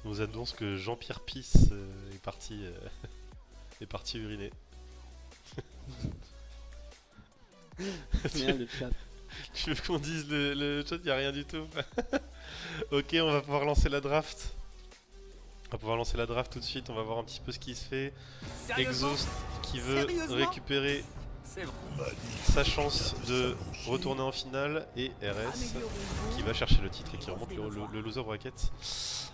nous annonce que Jean-Pierre Pisse est parti uriner. Bien le chat. Tu veux qu'on dise le chat? Y a rien du tout. Ok, on va pouvoir lancer la draft. On va pouvoir lancer la draft tout de suite. On va voir un petit peu ce qui se fait. Sérieusement? Exhaust qui veut Sérieusement? récupérer C'est bon. sa chance de retourner en finale et RS qui va chercher le titre et qui remonte le loser bracket.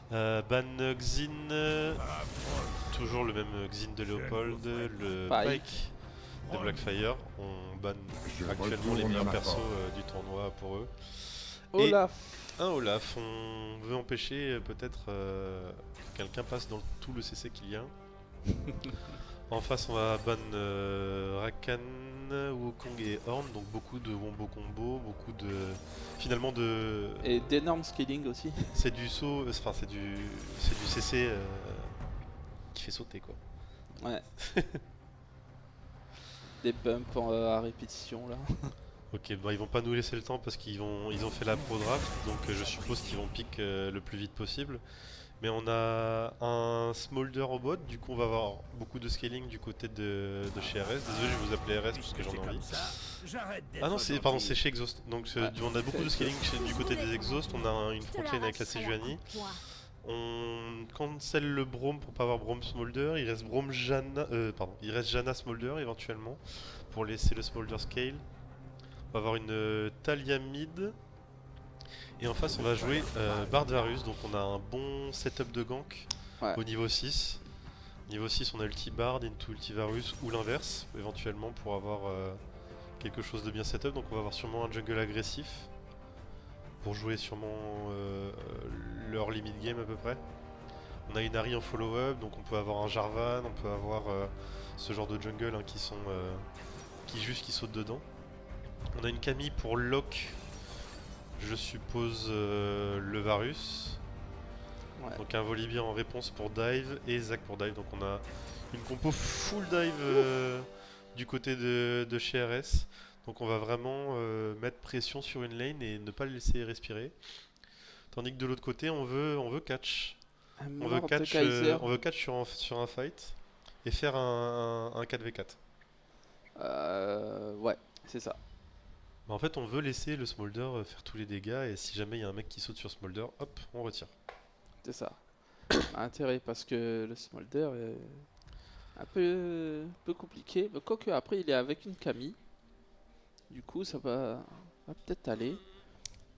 Ban Xin, toujours le même Xin de Léopold, le Pike. Pike de Blackfire. On ban actuellement les meilleurs persos du tournoi pour eux. Et Olaf. un Olaf, on veut empêcher peut-être que quelqu'un passe dans tout le CC qu'il y a. En face, on va ban Rakan, Wukong et Horn, donc beaucoup de wombo combo, beaucoup de. Finalement, de. Et d'énormes scaling aussi. C'est du saut, enfin, c'est du CC qui fait sauter quoi. Ouais. Des bumps à répétition là. Ok, bah ils vont pas nous laisser le temps parce ils ont fait la pro draft, donc je suppose qu'ils vont pick le plus vite possible. Mais on a un Smolder au bot, du coup on va avoir beaucoup de scaling du côté de chez RS. Désolé, je vais vous appeler RS parce que j'en ai envie. Ah non, c'est chez Exhaust. Donc on a beaucoup de scaling du côté des Exhaust. On a une frontline avec la Sejuani. On cancel le Braum pour pas avoir Braum Smolder. Il reste Braum Janna, il reste Janna Smolder éventuellement pour laisser le Smolder scale. On va avoir une Talia mid. Et en face, on va jouer Bard Varus. Donc on a un bon setup de gank au niveau 6. Niveau 6, on a ulti Bard, into ulti Varus ou l'inverse, éventuellement pour avoir quelque chose de bien setup. Donc on va avoir sûrement un jungle agressif pour jouer sûrement leur limit game à peu près. On a une Ahri en follow-up, donc on peut avoir un Jarvan, on peut avoir ce genre de jungle hein, qui sautent dedans. On a une Camille pour lock, je suppose le Varus. Ouais. Donc un Volibear en réponse pour dive et Zac pour dive. Donc on a une compo full dive du côté de chez RS. Donc on va vraiment mettre pression sur une lane et ne pas le laisser respirer. Tandis que de l'autre côté on veut catch. On veut catch sur un fight et faire un 4v4. Ouais, c'est ça. Bah, en fait on veut laisser le Smolder faire tous les dégâts et si jamais il y a un mec qui saute sur Smolder, hop, on retire. C'est ça. Intérêt parce que le Smolder est un peu compliqué. Mais quoique après il est avec une Camille. Du coup ça va peut-être aller.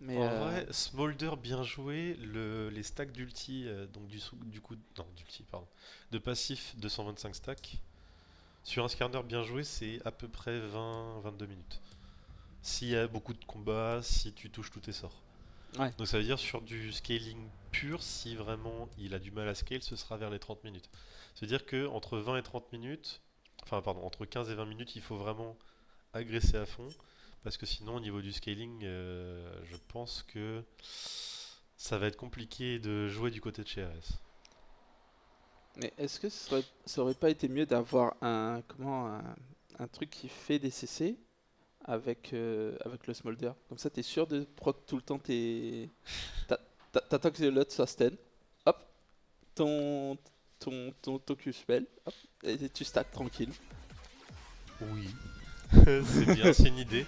Mais En vrai, Smolder bien joué, les stacks d'ulti, donc du coup, non, d'ulti, pardon, de passif 225 stacks, sur un scanner bien joué, c'est à peu près 20-22 minutes. S'il y a beaucoup de combats, si tu touches tous tes sorts. Ouais. Donc ça veut dire sur du scaling pur, si vraiment il a du mal à scale, ce sera vers les 30 minutes. Ça veut dire que entre 20 et 30 minutes, enfin pardon, entre 15 et 20 minutes, il faut vraiment agresser à fond. Parce que sinon, au niveau du scaling, je pense que ça va être compliqué de jouer du côté de chez RS. Mais est-ce que ça aurait pas été mieux d'avoir un truc qui fait des CC avec le Smolder? Comme ça, t'es sûr de proc tout le temps t'attends que l'autre soit stun. Hop, ton Q-spell. Hop, et tu stack tranquille. Oui. C'est bien, c'est une idée.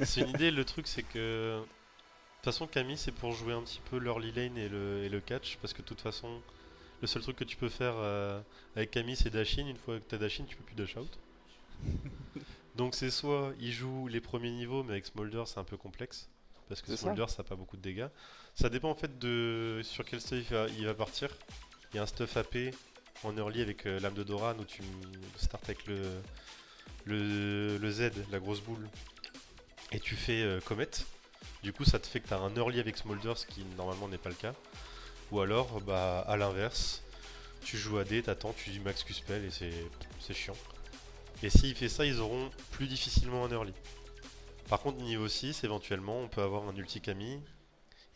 C'est une idée, le truc c'est que... De toute façon, Camille, c'est pour jouer un petit peu l'early lane et le catch, parce que de toute façon, le seul truc que tu peux faire avec Camille, c'est dash in. Une fois que t'as dash in, tu peux plus dash out. Donc c'est soit il joue les premiers niveaux, mais avec Smolder c'est un peu complexe, parce que C'est ça. Smolder ça a pas beaucoup de dégâts. Ça dépend en fait de sur quel stuff il va partir. Il y a un stuff AP en early avec l'âme de Doran où tu starts avec le Z, la grosse boule, et tu fais Comet. Du coup ça te fait que tu as un early avec Smolder, ce qui normalement n'est pas le cas. Ou alors bah à l'inverse, tu joues AD, t'attends, tu dis max Q-spell et c'est chiant. Et s'il fait ça, ils auront plus difficilement un early. Par contre, niveau 6, éventuellement, on peut avoir un ulti Camille,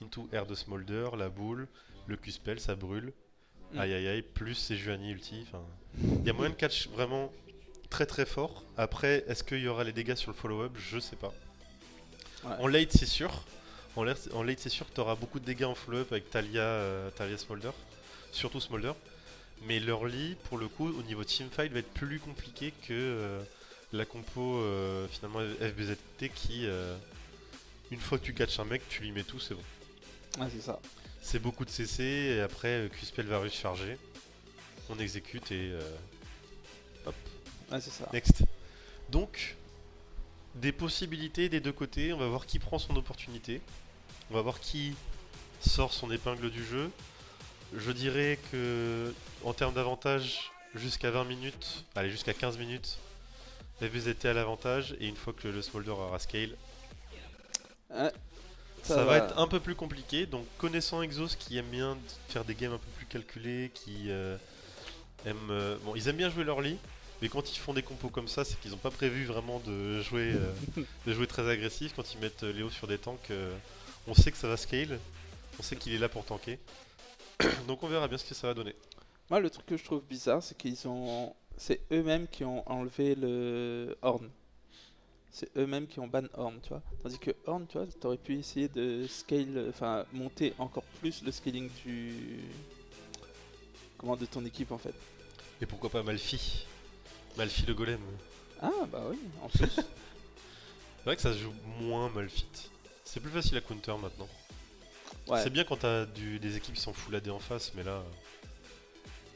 into air de Smolder, la boule, le Q-spell, ça brûle. Aïe aïe aïe, plus Sejuani ulti. Il y a moyen de catch vraiment très très fort. Après, est-ce qu'il y aura les dégâts sur le follow-up? Je sais pas. Ouais. En late, c'est sûr. En late, c'est sûr que tu auras beaucoup de dégâts en follow-up avec Talia Smolder. surtout Smolder. Mais l'early, pour le coup, au niveau teamfight, va être plus compliqué que la compo finalement FBZT qui, une fois que tu catches un mec, tu lui mets tout, c'est bon. Ah, c'est ça. C'est beaucoup de CC et après QSPL va recharger. On exécute et hop, Ah, c'est ça. next. Donc, des possibilités des deux côtés, on va voir qui prend son opportunité. On va voir qui sort son épingle du jeu. Je dirais que en termes d'avantage, jusqu'à 20 minutes, allez jusqu'à 15 minutes, FBZT à l'avantage et une fois que le Smolder aura scale, Ah, ça va être un peu plus compliqué. Donc connaissant Exos qui aime bien faire des games un peu plus calculés, qui aiment... bon, ils aiment bien jouer leur lit, mais quand ils font des compos comme ça, c'est qu'ils n'ont pas prévu vraiment de jouer, de jouer très agressif. Quand ils mettent Léo sur des tanks, on sait que ça va scale, on sait qu'il est là pour tanker. Donc on verra bien ce que ça va donner. Moi, le truc que je trouve bizarre, c'est qu'ils ont. C'est eux-mêmes qui ont enlevé le Horn. C'est eux-mêmes qui ont ban Horn, tu vois. Tandis que Horn, tu vois, t'aurais pu essayer de scale, enfin, monter encore plus le scaling du. Comment, de ton équipe en fait. Et pourquoi pas Malfi? Malfi le golem. Ah, bah oui, en plus. C'est vrai que ça se joue moins Malfit. C'est plus facile à counter maintenant. Ouais, C'est bien quand t'as des équipes qui sont full AD en face, mais là,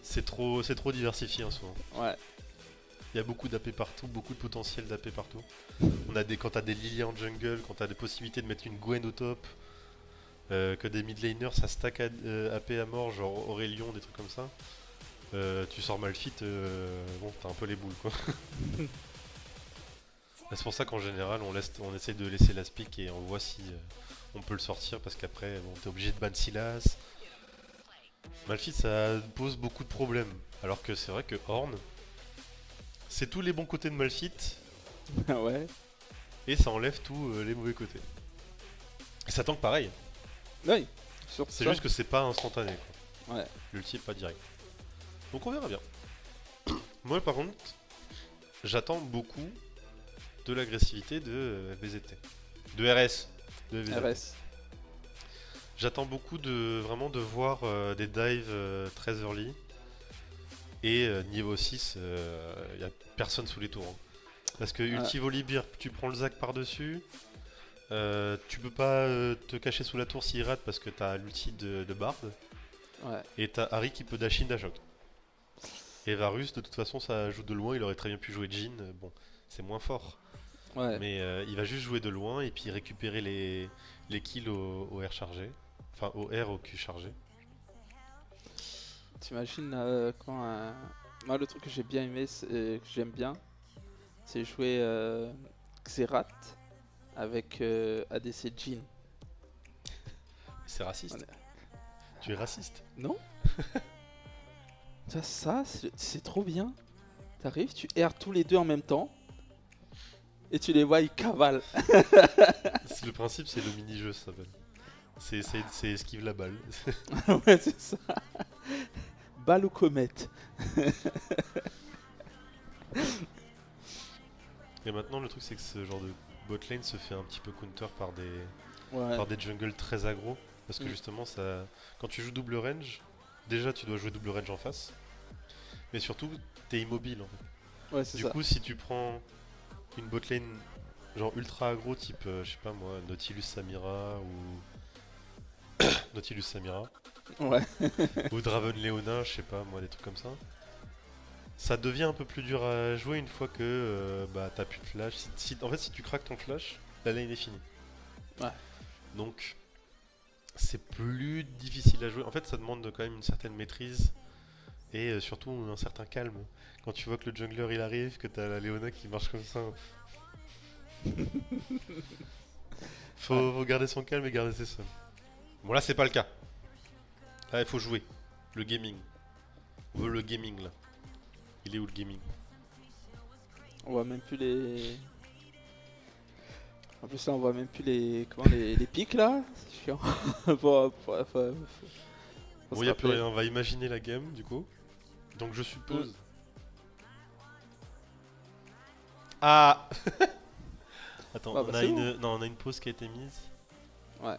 c'est trop diversifié en ce moment. ouais. Il y a beaucoup d'AP partout, beaucoup de potentiel d'AP partout. Quand t'as des Lilia en jungle, quand t'as des possibilités de mettre une Gwen au top, que des mid laners ça stack AP à mort, genre Aurelion, des trucs comme ça. Tu sors Malfit, bon, t'as un peu les boules quoi. C'est pour ça qu'en général, on essaie de laisser la spick et on voit si on peut le sortir parce qu'après, bon, t'es obligé de ban Silas. Malfit, ça pose beaucoup de problèmes. Alors que c'est vrai que Horn, c'est tous les bons côtés de Malfit Ouais. et ça enlève tous les mauvais côtés. Et ça tank pareil, Oui, surtout c'est ça. juste que c'est pas instantané quoi. Ouais. L'ulti est pas direct. Donc on verra bien. Moi par contre, j'attends beaucoup de l'agressivité de VZT. De RS. De VZT. RS. J'attends beaucoup vraiment de voir des dives très early. Et niveau 6, il n'y a personne sous les tours. Hein. Parce que ulti Volibear, tu prends le Zac par-dessus. Tu peux pas te cacher sous la tour s'il rate parce que t'as l'ulti de Bard. Ouais. Et t'as Harry qui peut dash in, dash out. Et Varus, de toute façon, ça joue de loin. Il aurait très bien pu jouer Jhin. Bon, c'est moins fort. Ouais. Mais il va juste jouer de loin et puis récupérer les kills au R chargé. Enfin, au R au Q chargé. T'imagines quand un. Moi, le truc que j'ai bien aimé, que j'aime bien, c'est jouer Xerath avec ADC Jhin. C'est raciste. Ouais. Tu es raciste. Non. Ça, c'est trop bien. T'arrives, tu erres tous les deux en même temps. Et tu les vois, ils cavalent. Le principe, c'est le mini-jeu, ça s'appelle. C'est esquive la balle. Ouais, c'est ça. Balle ou comète. Et maintenant, le truc, c'est que ce genre de botlane se fait un petit peu counter Ouais. par des jungles très aggro. Parce que Mm. justement, quand tu joues double range, déjà tu dois jouer double range en face. Mais surtout, t'es immobile en fait. Ouais, c'est Du ça. coup, si tu prends une botlane genre ultra aggro, type, je sais pas moi, Nautilus Samira ou. Nautilus Samira. Ouais. Ou Draven Leona, je sais pas moi, des trucs comme ça. Ça devient un peu plus dur à jouer une fois que bah, t'as plus de flash. En fait, si tu craques ton flash, la lane est finie. Ouais. Donc, c'est plus difficile à jouer. En fait, ça demande quand même une certaine maîtrise et surtout un certain calme. Quand tu vois que le jungler il arrive, que t'as la Leona qui marche comme ça. Faut garder son calme et garder ses sommes. Bon, là, c'est pas le cas. Là, il faut jouer. Le gaming. On veut le gaming là. Il est où le gaming? On voit même plus les. En plus là on voit même plus les. Comment les pics là. C'est chiant. Faut Bon, se y a plus rappeler. rien. On va imaginer la game du coup. Donc, je suppose. Ah Attends, Ah, bah, c'est bon. non, on a une pause qui a été mise. Ouais.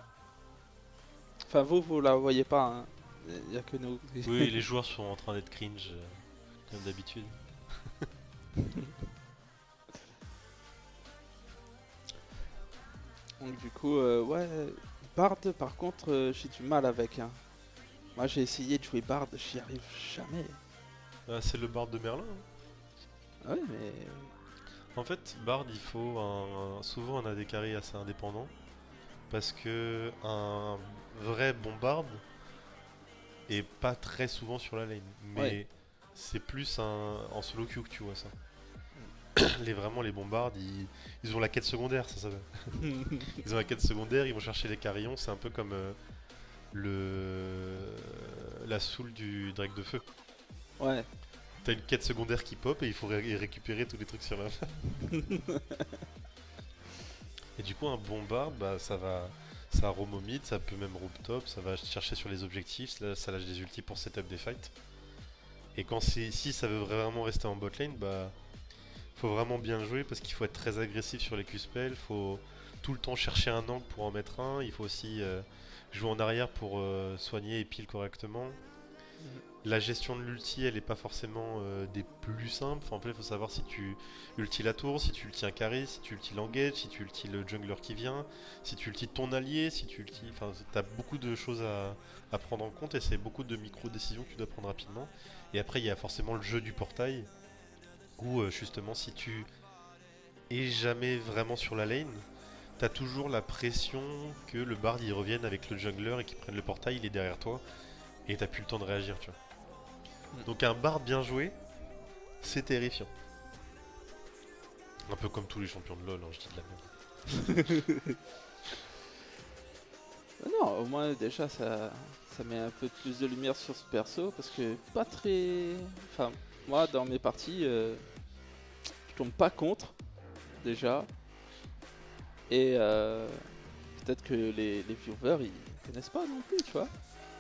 Enfin vous la voyez pas hein. Il n'y a que nous. Oui, les joueurs sont en train d'être cringe, comme d'habitude. Donc du coup, ouais, Bard par contre, j'ai du mal avec. Hein. Moi j'ai essayé de jouer Bard, j'y arrive jamais. Ah, c'est le bard de Merlin, hein. Ouais, mais En fait, bard, il faut souvent un AD carry assez indépendant. Parce que un vrai bon bard est pas très souvent sur la lane. ouais. Mais c'est plus en solo queue que tu vois ça. Vraiment les bombards, ils ont la quête secondaire, ça s'appelle. Ils ont la quête secondaire, ils vont chercher les carillons, c'est un peu comme la soul du Drake de feu. Ouais. T'as une quête secondaire qui pop et il faut récupérer tous les trucs sur la map. Et du coup un bombard, bah ça roam au mid, ça peut même roam top, ça va chercher sur les objectifs, là, ça lâche des ultis pour setup des fights. Et si ça veut vraiment rester en bot lane, bah faut vraiment bien jouer parce qu'il faut être très agressif sur les Q-spells, faut tout le temps chercher un angle pour en mettre un, il faut aussi jouer en arrière pour soigner et pile correctement. La gestion de l'ulti, elle est pas forcément des plus simples. Enfin, en fait, il faut savoir si tu ulti la tour, si tu ulti un carry, si tu ulti l'engage, si tu ulti le jungler qui vient, si tu ulti ton allié, si tu ulti. Enfin, t'as beaucoup de choses à prendre en compte et c'est beaucoup de micro-décisions que tu dois prendre rapidement. Et après, il y a forcément le jeu du portail où justement, si tu es jamais vraiment sur la lane, t'as toujours la pression que le bard il revienne avec le jungler et qu'il prenne le portail, il est derrière toi et t'as plus le temps de réagir, tu vois. Donc un bard bien joué, c'est terrifiant. Un peu comme tous les champions de LoL, hein, je dis de la merde. Non, au moins déjà ça met un peu plus de lumière sur ce perso parce que pas très. Enfin, moi dans mes parties, je tombe pas contre déjà. Et peut-être que les viewers ils connaissent pas non plus, tu vois.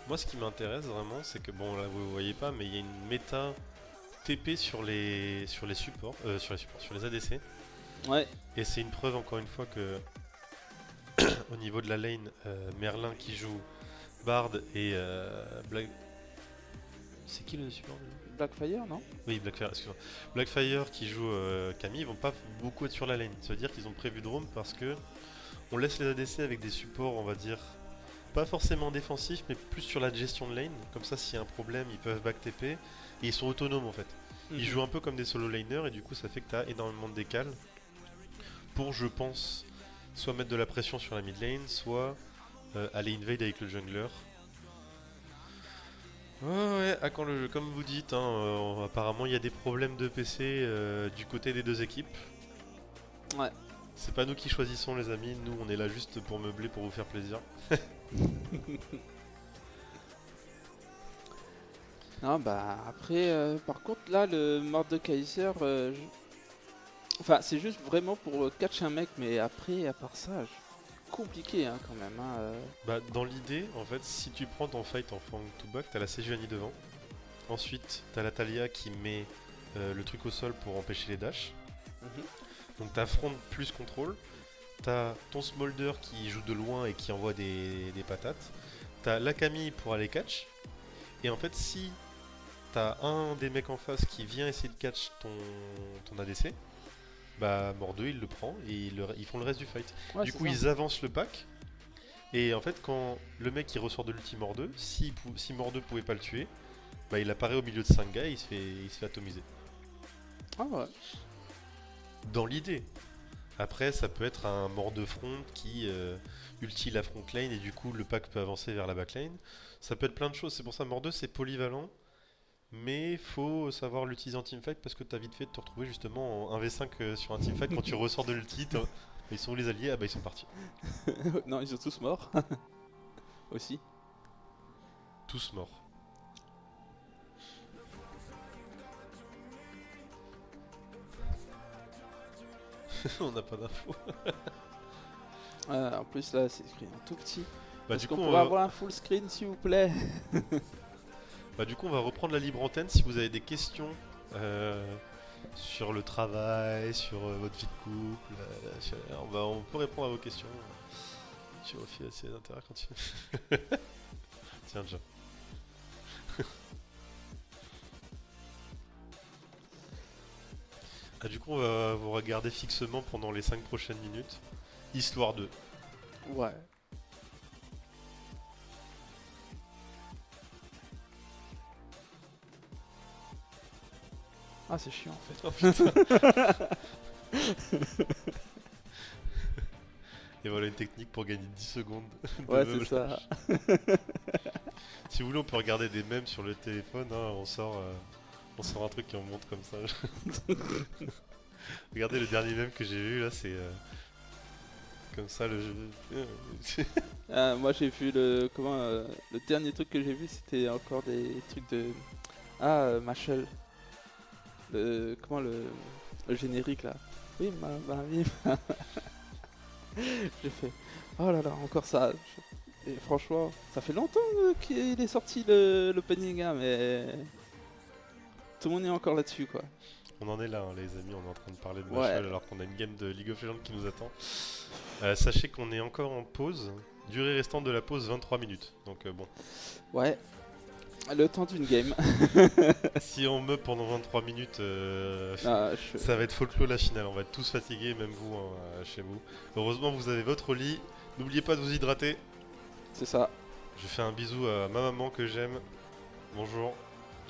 Moi ce qui m'intéresse vraiment, c'est que bon là vous voyez pas, mais il y a une méta TP sur les ADC. Ouais, Et c'est une preuve encore une fois que au niveau de la lane, Merlin qui joue Bard et Black. C'est qui le support déjà? Blackfire, non? Oui, Blackfire, excuse-moi. Blackfire qui joue Camille, ils vont pas beaucoup être sur la lane. Ça veut dire qu'ils ont prévu de roam parce que on laisse les ADC avec des supports, on va dire, pas forcément défensifs, mais plus sur la gestion de lane. Comme ça, s'il y a un problème, ils peuvent back TP et ils sont autonomes en fait. Ils jouent un peu comme des solo laners et du coup, ça fait que tu as énormément de décal pour, je pense, soit mettre de la pression sur la mid lane, soit aller invade avec le jungler. Ouais, ouais, à quand le jeu, comme vous dites, hein, apparemment il y a des problèmes de PC du côté des deux équipes. Ouais. C'est pas nous qui choisissons les amis, nous on est là juste pour meubler, pour vous faire plaisir. Non, bah après, par contre, là, le Mordekaiser, enfin, c'est juste vraiment pour catch un mec, mais après, à part ça, compliqué hein, quand même. Hein, Bah dans l'idée, en fait, si tu prends ton fight en front to back, t'as la Sejuani devant. Ensuite, t'as la Talia qui met le truc au sol pour empêcher les dashs. Mhm. Donc t'as front plus contrôle. T'as ton Smolder qui joue de loin et qui envoie des patates. T'as la Camille pour aller catch. Et en fait, si t'as un des mecs en face qui vient essayer de catch ton ADC, bah Mordeux il le prend et ils font le reste du fight. Ouais, Du c'est coup, ça. ils avancent le pack. Et en fait, quand le mec il ressort de l'ulti Mordeux, si Mordeux pouvait pas le tuer, bah il apparaît au milieu de 5 gars et il se fait atomiser. Ah ouais. Dans l'idée. Après, ça peut être un mort de front qui ulti la front lane et du coup le pack peut avancer vers la back lane. Ça peut être plein de choses, c'est pour ça mort 2 c'est polyvalent, mais faut savoir l'utiliser en teamfight parce que t'as vite fait de te retrouver justement en 1v5 sur un teamfight quand tu ressors de l'ulti. Ils sont où les alliés? Ah bah ils sont partis. Non, ils sont tous morts. Aussi. Tous morts. On n'a pas d'infos. En plus, là, c'est écrit en tout petit. Bah Est-ce du qu'on coup, pourrait avoir un full screen, s'il vous plaît? on va reprendre la libre antenne si vous avez des questions sur le travail, sur votre vie de couple. On peut répondre à vos questions. Sur aussi assez d'intérêt quand tu. Tiens, déjà. Ah, du coup, on va vous regarder fixement pendant les 5 prochaines minutes, histoire de. Ouais. Ah, c'est chiant en fait. Oh putain. Et voilà une technique pour gagner 10 secondes de Ouais, c'est meublage. ça. Si vous voulez, on peut regarder des mèmes sur le téléphone, hein, on sort un truc qui en monte comme ça. Regardez le dernier mème que j'ai vu là, c'est comme ça le jeu. Ah, moi j'ai vu le dernier truc que j'ai vu c'était encore des trucs de Machel. Le générique là. Oui, oui. J'ai fait oh là là, encore ça. Et franchement, ça fait longtemps qu'il est sorti l'opening, hein, mais tout le monde est encore là-dessus quoi. On en est là, hein, les amis, on est en train de parler de Ouais. Machel alors qu'on a une game de League of Legends qui nous attend. Sachez qu'on est encore en pause, durée restante de la pause 23 minutes. Donc bon, Ouais. Le temps d'une game. si on meurt pendant 23 minutes, Ah, ça va être folklore la finale, on va être tous fatigués, même vous hein, chez vous. Heureusement vous avez votre lit, n'oubliez pas de vous hydrater. C'est ça. Je fais un bisou à ma maman que j'aime. Bonjour.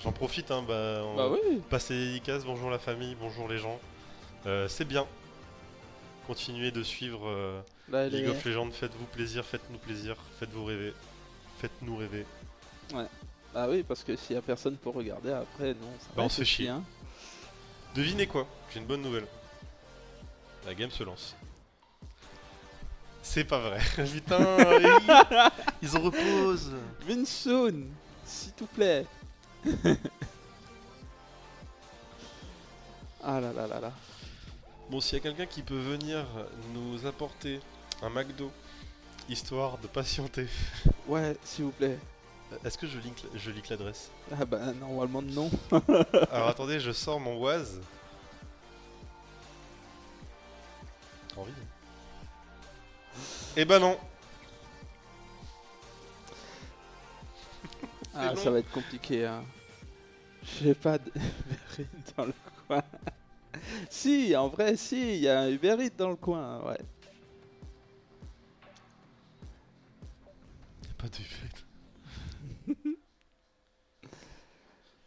J'en profite, hein, Bah oui. passe les dédicaces, bonjour la famille, bonjour les gens. C'est bien. Continuez de suivre Là, League of Legends, faites-vous plaisir, faites-nous plaisir, faites-vous rêver. Faites-nous rêver. Ouais. Ah oui, parce que s'il y a personne pour regarder après, non, ça Bah, va on être se fait aussi, chier. hein. Devinez quoi? J'ai une bonne nouvelle. La game se lance. C'est pas vrai. Putain, ils en reposent. Vinsoon, s'il te plaît. Ah là là là là. Bon, s'il y a quelqu'un qui peut venir nous apporter un McDo, histoire de patienter. Ouais, s'il vous plaît. Est-ce que je leak l'adresse? Ah bah normalement non. Alors attendez, je sors mon Waz. T'as envie? Eh ben non. Ah, long. ça va être compliqué, hein. J'ai pas de Uber Eats dans le coin. Si, en vrai, si, il y a un Uber Eats dans le coin, ouais. Y'a pas de fait.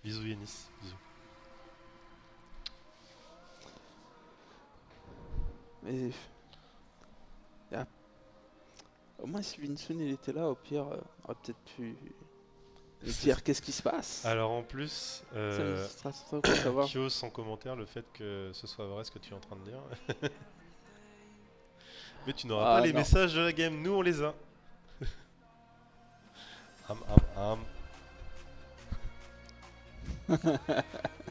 Bisous Yanis. Bisous. Mais... ah. Au moins si Vinsoon il était là, au pire, on aurait peut-être pu nous dire qu'est-ce qui se passe. Alors en plus, Ça nous sera trop pour savoir. Kyo sans commentaire le fait que ce soit vrai ce que tu es en train de dire. Mais tu n'auras Ah, pas les non. messages de la game, nous on les a.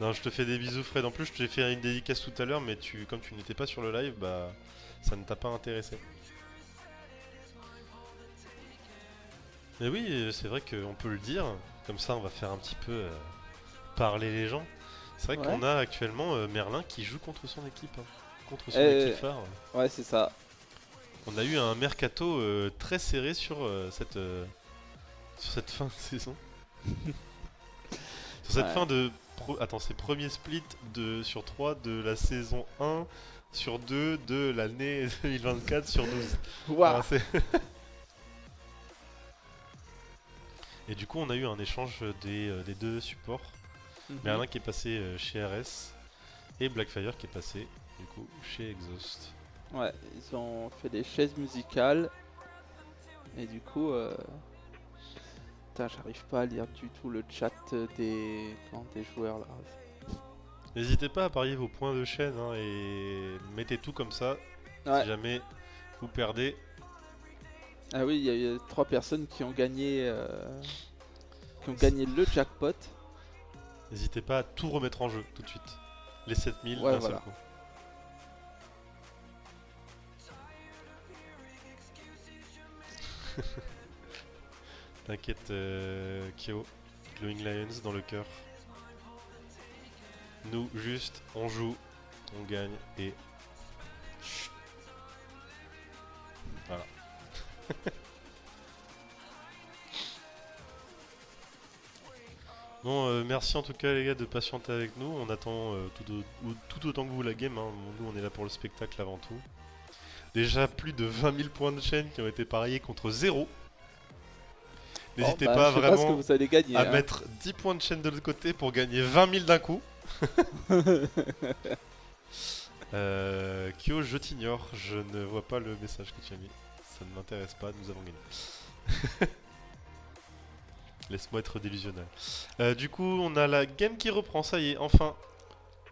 Non, je te fais des bisous Fred. En plus, je t'ai fait une dédicace tout à l'heure, mais comme tu n'étais pas sur le live, bah ça ne t'a pas intéressé. Mais oui, c'est vrai qu'on peut le dire. Comme ça, on va faire un petit peu parler les gens. C'est vrai Ouais. qu'on a actuellement Merlin qui joue contre son équipe, hein, contre son Eh, équipe phare. Ouais, c'est ça. On a eu un mercato très serré sur cette fin de saison. Sur cette Ouais. fin de... Attends, c'est premier split sur 3 de la saison 1 sur 2 de l'année 2024 sur 12. Waouh. Alors, et du coup, on a eu un échange des deux supports. Mhm. Merlin qui est passé chez RS et Blackfire qui est passé du coup chez Exhaust. Ouais, ils ont fait des chaises musicales. Et du coup, putain, j'arrive pas à lire du tout le chat des joueurs là. N'hésitez pas à parier vos points de chaîne hein, et mettez tout comme ça. Ouais. Si jamais vous perdez, Ah oui, il y a eu 3 personnes qui ont gagné le jackpot. n'hésitez pas à tout remettre en jeu tout de suite. Les 7000 Ouais, d'un voilà. seul coup. T'inquiète Kyo, Glowing Lions dans le cœur. Nous juste on joue, on gagne et... Chut. Voilà. Bon, merci en tout cas les gars de patienter avec nous. On attend tout autant que vous la game. Hein. Nous on est là pour le spectacle avant tout. Déjà plus de 20 000 points de chaîne qui ont été pariés contre 0. N'hésitez pas je sais pas ce que vraiment vous allez gagner. à Hein. mettre 10 points de chaîne de l'autre côté pour gagner 20 000 d'un coup. Kyo, je t'ignore. Je ne vois pas le message que tu as mis. Ça ne m'intéresse pas, nous avons gagné. Laisse-moi être délusionnel. Du coup, on a la game qui reprend, ça y est, enfin.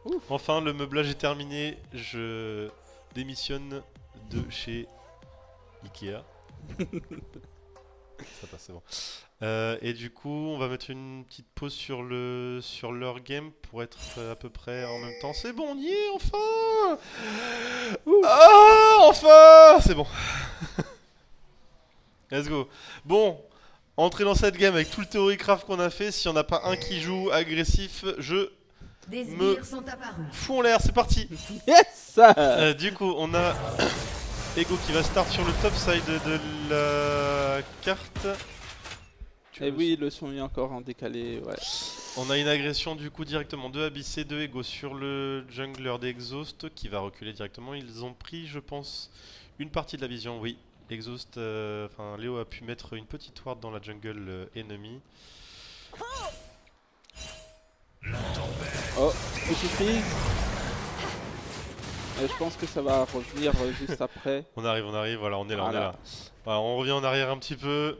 Ouf. Enfin, le meublage est terminé. Je démissionne de chez Ikea. Ça passe, c'est bon. Et du coup, on va mettre une petite pause sur leur game pour être à peu près en même temps. C'est bon, on y est, enfin. Ah, enfin. C'est bon. Let's go. Bon. Entrer dans cette game avec tout le Theorycraft qu'on a fait, s'il n'y en a pas un qui joue agressif, je Des me sbires sont apparus. fous en l'air, c'est parti. Yes. Du coup, on a Ego qui va start sur le top side de la carte. Et oui, le son est encore en décalé, ouais. On a une agression du coup directement de ABC, de Ego sur le jungler d'Exhaust qui va reculer directement. Ils ont pris, je pense, une partie de la vision, oui. Exhaust, enfin Léo a pu mettre une petite ward dans la jungle ennemie. Oh, petite prise. Je pense que ça va revenir juste après. On arrive, voilà, on est là, on est Voilà. là. Voilà, on revient en arrière un petit peu.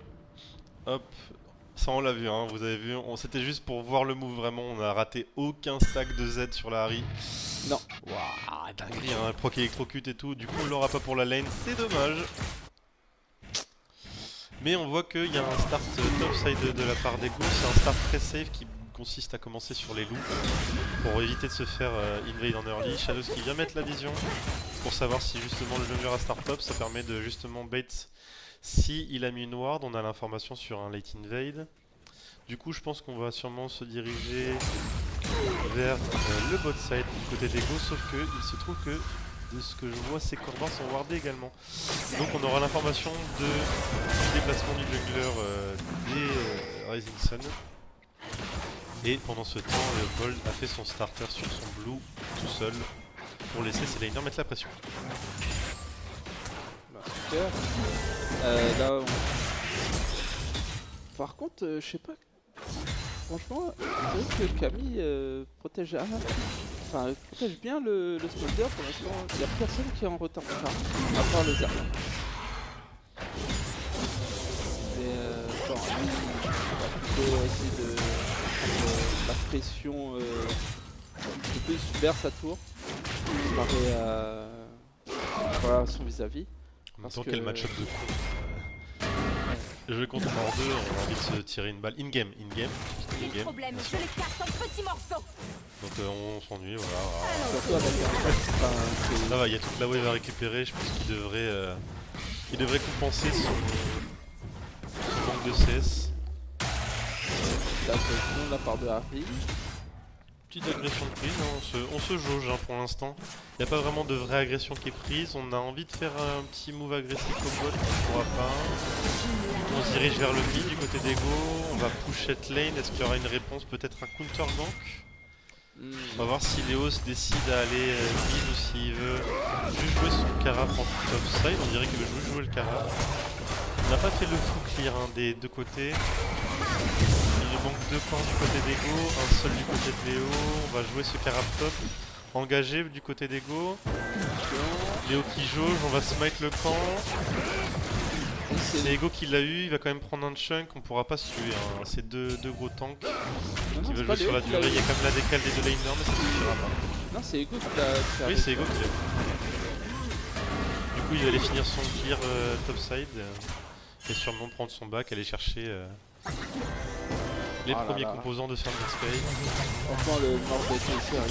Hop, ça on l'a vu, hein, vous avez vu, c'était juste pour voir le move vraiment, on a raté aucun stack de Z sur la Harry. Non. Waouh, dinguerie, hein, proc électrocute et tout, du coup on l'aura pas pour la lane, c'est dommage. Mais on voit qu'il y a un start topside de la part d'Ego, c'est un start très safe qui consiste à commencer sur les loups pour éviter de se faire invade en early. Shadows qui vient mettre la vision pour savoir si justement le jungler a start top, ça permet de justement bait si il a mis une ward, on a l'information sur un late invade. Du coup je pense qu'on va sûrement se diriger vers le bot side du côté d'Ego, sauf que il se trouve que de ce que je vois, ces corbins sont wardés également. Donc on aura l'information du déplacement du jungler des Rising Sun. Et pendant ce temps, Leopold a fait son starter sur son blue tout seul pour laisser ses laners mettre la pression. Bah, super. Là, par contre, je sais pas. Franchement, c'est vrai que Camille protège protège bien le Smolder. Pour l'instant, il n'y a personne qui est en retard, à part le Zerg. Mais bon, lui, il va plutôt essayer de prendre la pression de plus vers sa tour, comparé à son vis-à-vis. En même Parce temps, que- quel match-up de con. Jouer contre Mort 2, on a envie de se tirer une balle in-game, Quel problème, je les casse en petits morceaux. Donc on s'ennuie, voilà. Surtout avec un Ça va, il y a toute la wave à récupérer, je pense qu'il devrait compenser son manque de CS. de la part de Harry. Petite agression de prise, hein, on se jauge hein, pour l'instant. Il n'y a pas vraiment de vraie agression qui est prise, on a envie de faire un petit move agressif au bot, on pourra pas. On se dirige vers le mid du côté d'Ego, on va push cette lane, est-ce qu'il y aura une réponse, peut-être un counter gank? On va voir si Léos décide à aller mid ou s'il veut juste jouer son Kara en top side, on dirait qu'il veut juste jouer le Kara. On n'a pas fait le full clear hein, des deux côtés. Il nous manque 2 points du côté d'Ego, un seul du côté de Léo. On va jouer ce Kara top. Engagé du côté d'Ego. Léo qui jauge, on va smite le camp. C'est Ego qui l'a eu, il va quand même prendre un chunk, on pourra pas se tuer. Hein. C'est deux gros tanks qui veulent jouer sur la durée. Il y a quand même la décale des deux laners, mais ça suffira pas. Non, c'est Ego qui l'a. Oui, c'est Ego qui l'a. Du coup, il va aller finir son clear topside et sûrement prendre son back, aller chercher les premiers composants de Summer Sky. Franchement, le Nord de TSR,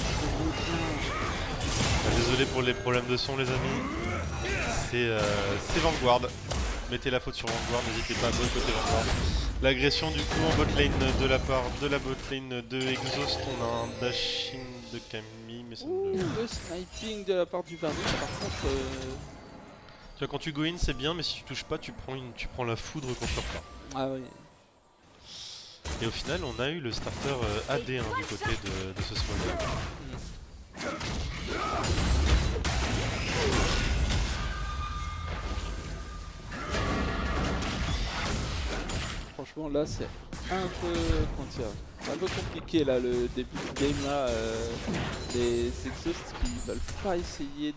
Désolé pour les problèmes de son, les amis. C'est Vanguard. Mettez la faute sur Vanguard, n'hésitez pas à boycotter Vanguard. L'agression du coup en bot lane de la part de la bot lane de Exhaust, on a un dash-in de Camille, mais ça ne... le sniping de la part du Varus, par contre. Tu vois, quand tu go in, c'est bien, mais si tu touches pas, tu prends la foudre qu'on sort pas. Ah oui. Et au final, on a eu le starter AD hein, du côté de ce Smolder. Franchement, là, c'est un peu, comment dire, c'est un peu compliqué là, le début du game là. Les Exhaust qui veulent pas essayer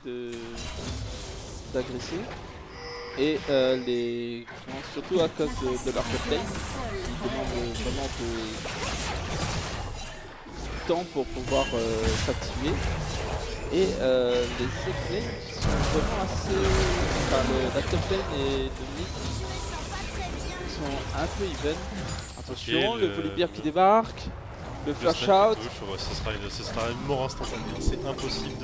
d'agresser. Et surtout à cause de leur top lane, qui demande vraiment du temps pour pouvoir s'activer. Et les top lanes sont vraiment assez. Enfin, la top lane et le mid sont un peu even. Attention, Ok, le Volibear qui débarque, le le flash stun out. qui touche, ouais, ce sera une mort instantanée. C'est impossible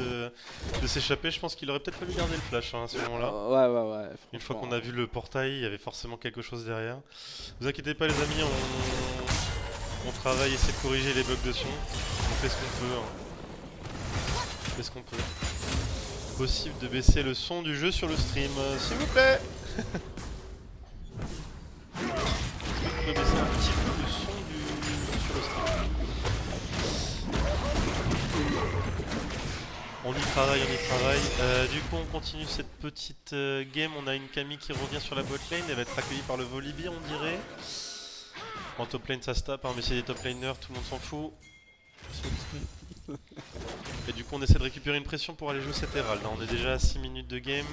de s'échapper. Je pense qu'il aurait peut-être fallu garder le flash hein, à ce moment-là. Ouais, Une fois franchement. qu'on a vu le portail, il y avait forcément quelque chose derrière. Vous inquiétez pas les amis, on travaille, essaie de corriger les bugs de son. On fait ce qu'on peut. Hein. On fait ce qu'on peut. Possible de baisser le son du jeu sur le stream, s'il vous plaît. Est-ce qu'on peut baisser un petit peu le son sur le stream? On y travaille, on y travaille. Du coup, on continue cette petite game. On a une Camille qui revient sur la bot lane. Elle va être accueillie par le Volibear, on dirait. En top lane, ça se tape, hein, mais c'est des top laners, tout le monde s'en fout. Et du coup, on essaie de récupérer une pression pour aller jouer cette Herald. Là, on est déjà à 6 minutes de game.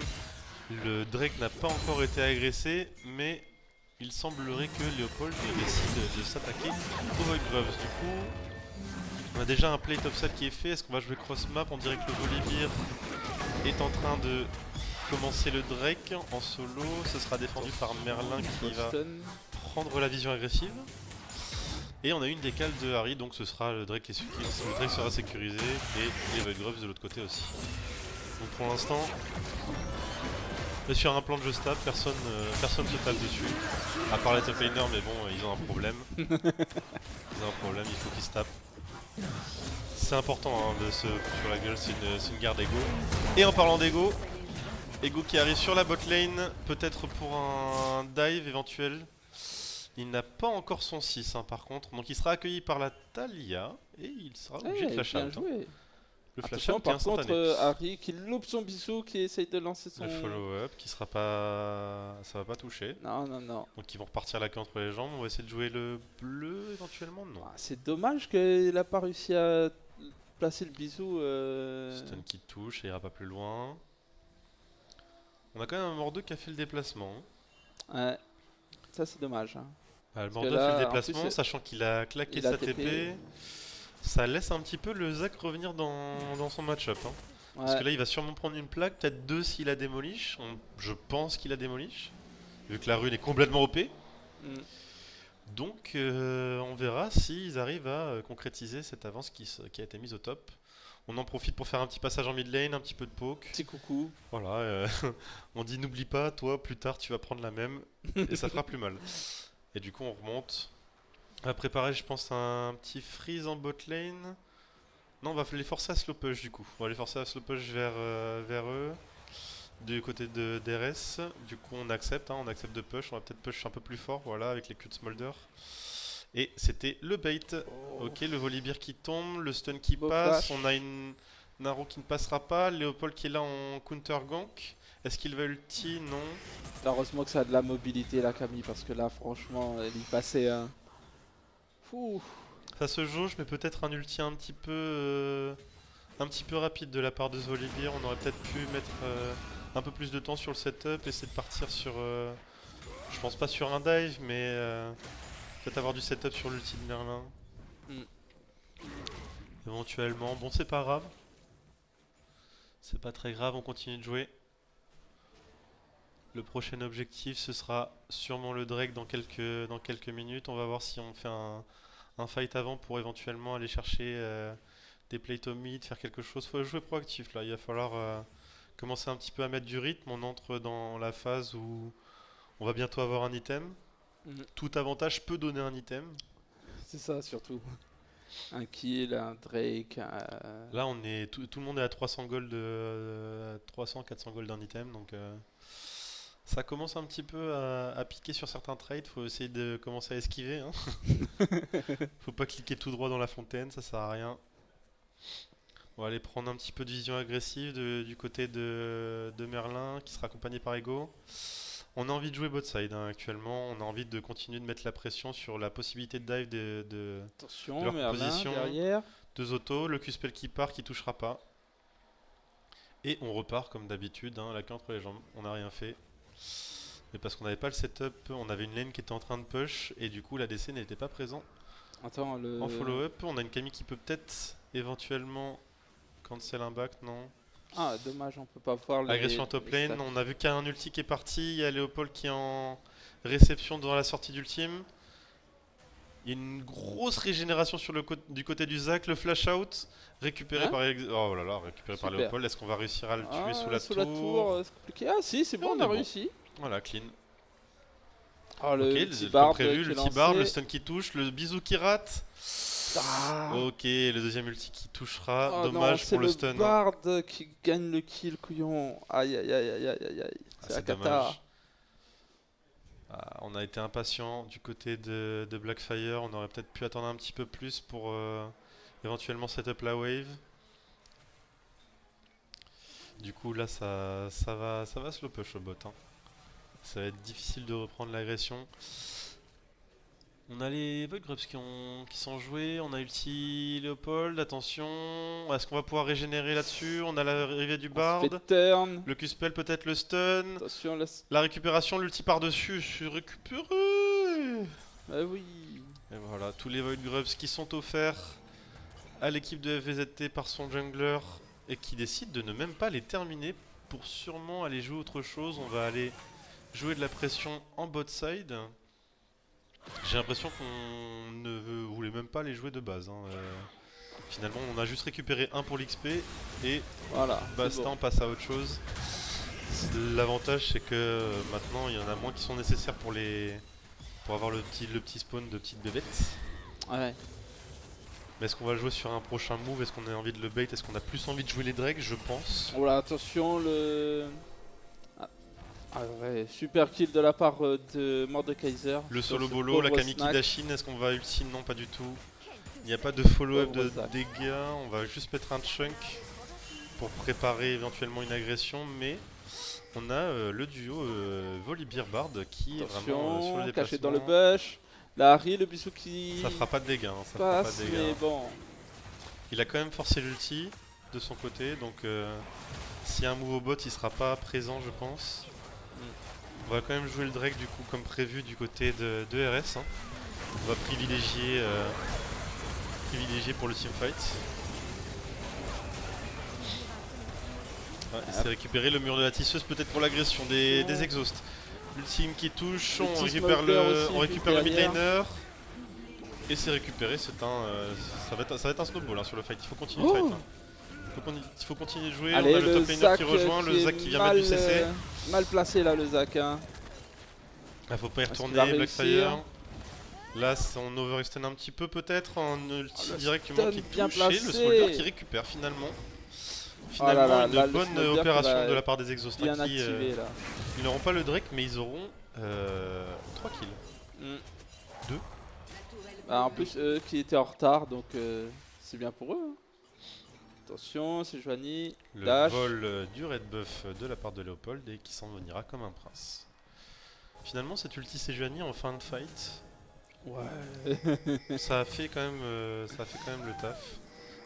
Le Drake n'a pas encore été agressé, mais il semblerait que Léopold décide de s'attaquer au Void Gloves. Du coup, on a déjà un play topside qui est fait. Est-ce qu'on va jouer cross map? On dirait que le Volibear est en train de commencer le Drake en solo. Ce sera défendu par Merlin qui va prendre la vision agressive. Et on a une décale de Harry, donc ce sera le Drake, le Drake sera sécurisé et les Void Gloves de l'autre côté aussi. Donc pour l'instant, sur un plan de jeu stable, personne se tape dessus. À part les top laners, mais bon, ils ont un problème. Ils ont un problème, il faut qu'ils se tapent. C'est important hein, de se foutre sur la gueule, c'est une guerre d'ego. Et en parlant d'ego, Ego qui arrive sur la bot lane, peut-être pour un dive éventuel. Il n'a pas encore son 6 hein, par contre, donc il sera accueilli par la Talia et il sera obligé de flash Bien out. joué. Le flash Attention, out qui est par contre, instantané. Harry qui loupe son bisou, qui essaye de lancer son. Le follow-up qui sera pas. Ça va pas toucher. Non. Donc ils vont repartir la queue entre les jambes. On va essayer de jouer le bleu éventuellement. Non. Ah, c'est dommage qu'il a pas réussi à placer le bisou. Stun qui touche et ira pas plus loin. On a quand même un Mordo qui a fait le déplacement. Ouais, ça c'est dommage. Hein. Ah, le Parce que Mordo a fait là, le en déplacement, plus, sachant qu'il a claqué il a sa TP. TP. Ça laisse un petit peu le Zac revenir dans son match-up. Hein. Ouais. Parce que là, il va sûrement prendre une plaque, peut-être deux s'il a démolish. Je pense qu'il a démolish, vu que la rune est complètement OP. Mm. Donc, on verra s'ils arrivent à concrétiser cette avance qui a été mise au top. On en profite pour faire un petit passage en mid lane, un petit peu de poke. Petit coucou. Voilà, on dit n'oublie pas, toi, plus tard, tu vas prendre la même, et ça fera plus mal. Et du coup, on remonte. On va préparer, je pense, un petit freeze en bot lane. Non, on va les forcer à slow push du coup. On va les forcer à slow push vers eux. Du côté de DRS. Du coup, on accepte, hein, on accepte de push. On va peut-être push un peu plus fort, voilà, avec les Q de Smolder. Et c'était le bait. Oh. Ok, le Volibear qui tombe, le stun qui Beau passe. flash. On a une Naro qui ne passera pas. Léopold qui est là en counter gank. Est-ce qu'il va ulti? Non. Heureusement que ça a de la mobilité la Camille, parce que là, franchement, elle y passait un. Fou. Ça se jauge, mais peut-être un ulti un petit peu rapide de la part de ce Volibear. On aurait peut-être pu mettre un peu plus de temps sur le setup, essayer de partir sur... je pense pas sur un dive, mais peut-être avoir du setup sur l'ulti de Merlin. Mm. Éventuellement. Bon, c'est pas grave. C'est pas très grave, on continue de jouer. Le prochain objectif, ce sera sûrement le Drake dans quelques minutes. On va voir si on fait un fight avant pour éventuellement aller chercher des plates au mid, faire quelque chose. Faut jouer proactif là, il va falloir commencer un petit peu à mettre du rythme. On entre dans la phase où on va bientôt avoir un item. Tout avantage peut donner un item. C'est ça surtout. Un kill, un Drake. Là, tout le monde est à 300 gold, 300-400 gold d'un item, donc Ça commence un petit peu à piquer sur certains trades, faut essayer de commencer à esquiver. Hein. Faut pas cliquer tout droit dans la fontaine, ça sert à rien. On va aller prendre un petit peu de vision agressive du côté de Merlin, qui sera accompagné par Ego. On a envie de jouer bot side hein, actuellement, on a envie de continuer de mettre la pression sur la possibilité de dive de Attention, leur Merlin position. derrière. 2 autos, le Q-spell qui part, qui touchera pas. Et on repart comme d'habitude, hein, la queue entre les jambes, on n'a rien fait. Mais parce qu'on n'avait pas le setup, on avait une lane qui était en train de push et du coup l'ADC n'était pas présent Attends, en follow-up. On a une Camille qui peut peut-être éventuellement cancel un back, non? Ah, dommage, on peut pas voir les. Agression en top les lane, stacks. on a vu qu'il y a un ulti qui est parti, il y a Léopold qui est en réception devant la sortie d'ultime. Il y a une grosse régénération sur du côté du Zac, le flash out récupéré Hein par oh là là, récupéré par Super. Léopold. Est-ce qu'on va réussir à le tuer Ah, sous la tour, tour? c'est compliqué. Ah, si, c'est bon, on on est a bon. réussi. Voilà, clean. Oh, le Ok, petit comme barbe prévu, qui le est petit barbe, le lancé. stun qui touche, le bisou qui rate. Ah. Ok, le deuxième ulti qui touchera. Oh non, Dommage c'est pour le stun. le Hein. Bard qui gagne le kill, couillon. Aïe, aïe, aïe, aïe, aïe, aïe. Ah, C'est la c'est cata. dommage. Ah, on a été impatient du côté de Blackfire. On aurait peut-être pu attendre un petit peu plus pour éventuellement setup la wave. Du coup, là, ça va slow push au bot. Hein. Ça va être difficile de reprendre l'agression. On a les Void Grubs qui sont joués. On a ulti Léopold. Attention. Est-ce qu'on va pouvoir régénérer là-dessus? On a l'arrivée du On Bard. se fait turn. Le Q-spell, peut-être le stun. Attention, laisse. La récupération, l'ulti par-dessus. Je suis récupéré. Ah oui. Et voilà, tous les Void Grubs qui sont offerts à l'équipe de FVZT par son jungler et qui décide de ne même pas les terminer pour sûrement aller jouer autre chose. On va aller jouer de la pression en bot side. J'ai l'impression qu'on ne voulait même pas les jouer de base. Hein. Finalement, on a juste récupéré un pour l'XP et Voilà. c'est basta, bon. on passe à autre chose. L'avantage, c'est que maintenant, il y en a moins qui sont nécessaires pour avoir le petit spawn de petites bébêtes. Ouais. Mais est-ce qu'on va jouer sur un prochain move? Est-ce qu'on a envie de le bait? Est-ce qu'on a plus envie de jouer les Drakes? Je pense. Voilà, attention, le. Ah ouais, super kill de la part de Mordekaiser. Le sur solo ce bolo, la pauvre Kami snack. Kidashin, est-ce qu'on va ulti? Non, pas du tout. Il n'y a pas de follow-up Pauvre de Zac. dégâts. On va juste mettre un chunk pour préparer éventuellement une agression. Mais on a le duo Volibear Bard qui est vraiment sur Attention, le caché déplacement. dans le bush. La Harry, le bisou qui Ça fera pas de dégâts. Hein, ça fera pas passe, de dégâts. mais bon. Il a quand même forcé l'ulti de son côté. Donc s'il y a un move au bot, il sera pas présent, je pense. On va quand même jouer le Drake du coup comme prévu du côté de RS. Hein. On va privilégier pour le teamfight. Ouais, il s'est récupéré le mur de la tisseuse peut-être pour l'agression des exhausts. L'ultime qui touche, Le on petit récupère smoker le, aussi, on récupère le juste mid derrière. laner. Et c'est récupéré, ça va être un snowball hein, sur le fight, il faut continuer Oh. le fight. Hein. Il faut continuer de jouer, Allez, on a le top laner Zac qui rejoint, le est Zac qui vient mal, mettre du CC. mal placé là, le Zac. Hein. Ah, faut pas y Est-ce qu'il retourner, va Blackfire. réussir? Là, on overextend un petit peu peut-être, en ulti le directement stun qui bien touche et le placé. smolder qui récupère finalement. Oh là là, Une là, le bonne smolder qui opération va de la part des exhausts Bien hein, qui activé là. ils n'auront pas le Drake mais ils auront 3 kills. Mm. 2. Bah, en plus, eux qui étaient en retard, donc c'est bien pour eux. Hein. Attention, c'est Joanie. Le Dash. vol du red buff de la part de Léopold et qui s'en venira comme un prince. Finalement cette ulti Sejuani en fin de fight, Ouais. ça a fait quand même le taf.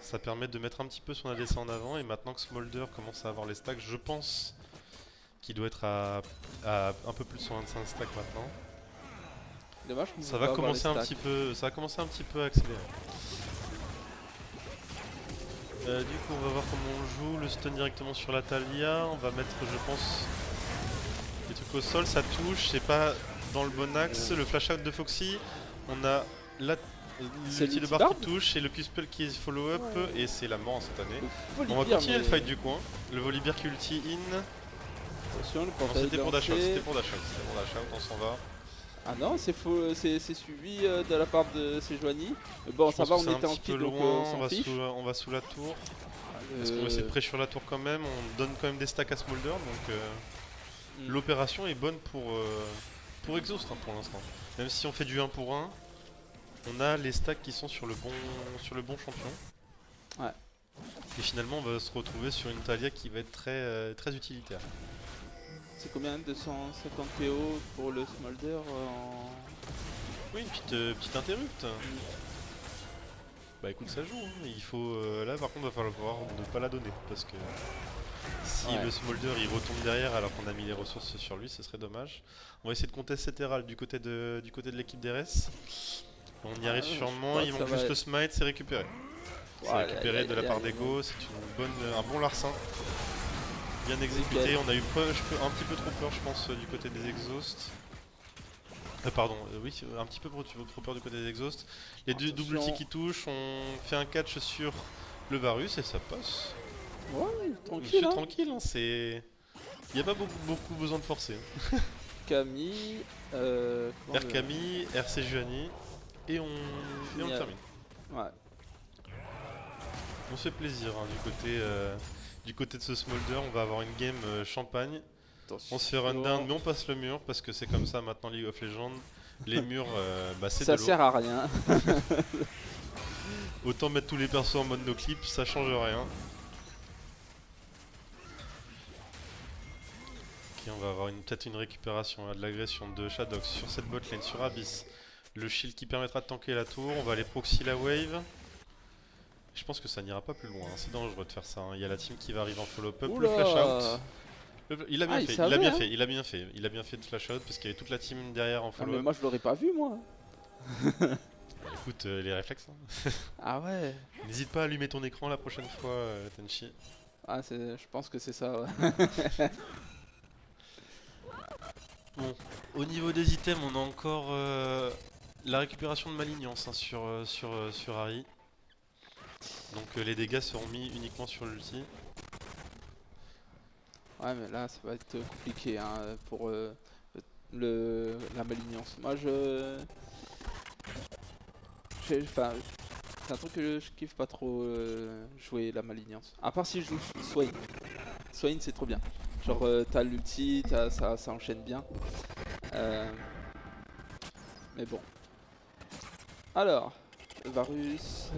Ça permet de mettre un petit peu son ADC en avant et maintenant que Smolder commence à avoir les stacks, je pense qu'il doit être à un peu plus de 125 stacks maintenant. Dommage qu'on Ça peut va pas avoir commencer les un stacks. petit peu, ça va commencer un petit peu à accélérer. Du coup, on va voir comment on joue. Le stun directement sur la Talia. On va mettre, je pense, des trucs au sol. Ça touche, c'est pas dans le bon axe. Le flash out de Foxy. On a C'est l'ulti de l'ulti bar Barb qui touche et le Q-spell qui est follow-up. Ouais. Et c'est la mort cette année. Le On va Volibear, continuer le mais- fight du coin. Le Volibear qui ulti in. Attention, le Non, portail c'était pour dash out, lancé. c'était pour dash out, on s'en va. Ah non, c'est faux, c'est suivi de la part de Sejuani. Mais bon, Je ça pense va, que on c'est un était en petit peu kill, donc loin, on on s'en va, fiche. on va sous la tour. Est-ce qu'on va Euh, essayer de prêcher sur la tour quand même? On donne quand même des stacks à Smolder, donc l'opération est bonne pour Exhaust hein, pour l'instant. Même si on fait du 1 pour 1, on a les stacks qui sont sur le bon champion. Ouais. Et finalement on va se retrouver sur une Talia qui va être très utilitaire. C'est combien? 250 PO pour le Smolder en... Oui, une petite interrupt. Bah écoute, ça joue. Hein. Il faut là par contre, va falloir ne pas la donner parce que si le Smolder il retombe derrière alors qu'on a mis les ressources sur lui, ce serait dommage. On va essayer de contester cette Herald du côté de l'équipe d'RS. On y arrive sûrement. Il manque juste le smite, c'est récupéré. C'est récupéré de la part d'Ego. C'est un bon larcin. Bien exécuté. On a eu un petit peu trop peur, je pense, du côté des exhausts. Pardon, oui, un petit peu trop peur du côté des exhausts. Les deux double ulti qui touchent, on fait un catch sur le Varus et ça passe. Ouais, tranquille. C'est tranquille, hein, c'est. Il n'y a pas beaucoup besoin de forcer. Hein. Camille, R Camille, RC Juani et on termine. Ouais. On se fait plaisir hein, du côté de ce Smolder, on va avoir une game champagne. Attention. On se fait run down mais on passe le mur parce que c'est comme ça maintenant League of Legends. Les murs, c'est de l'eau. Ça sert à rien. Autant mettre tous les persos en mode no clip, ça change rien. Ok, on va avoir peut-être une récupération de l'agression de Shadox sur cette botlane, sur Abyss. Le shield qui permettra de tanker la tour, on va aller proxy la wave. Je pense que ça n'ira pas plus loin, hein. C'est dangereux de faire ça. Hein. Il y a la team qui va arriver en follow-up, le flash out. Il a bien fait, il a bien fait de flash out parce qu'il y avait toute la team derrière en follow-up. Mais moi je l'aurais pas vu moi. Écoute, les réflexes. Hein. Ah ouais. N'hésite pas à allumer ton écran la prochaine fois, Tenchi. Ah je pense que c'est ça. Ouais. Bon, au niveau des items, on a encore la récupération de Malignance hein, sur Harry. Donc les dégâts seront mis uniquement sur l'ulti. Ouais mais là ça va être compliqué hein, pour la malignance. Moi enfin, c'est un truc que je kiffe pas trop jouer la malignance. À part si je joue Swain. Swain c'est trop bien. Genre t'as l'ulti, ça enchaîne bien. Mais bon. Alors, Varus...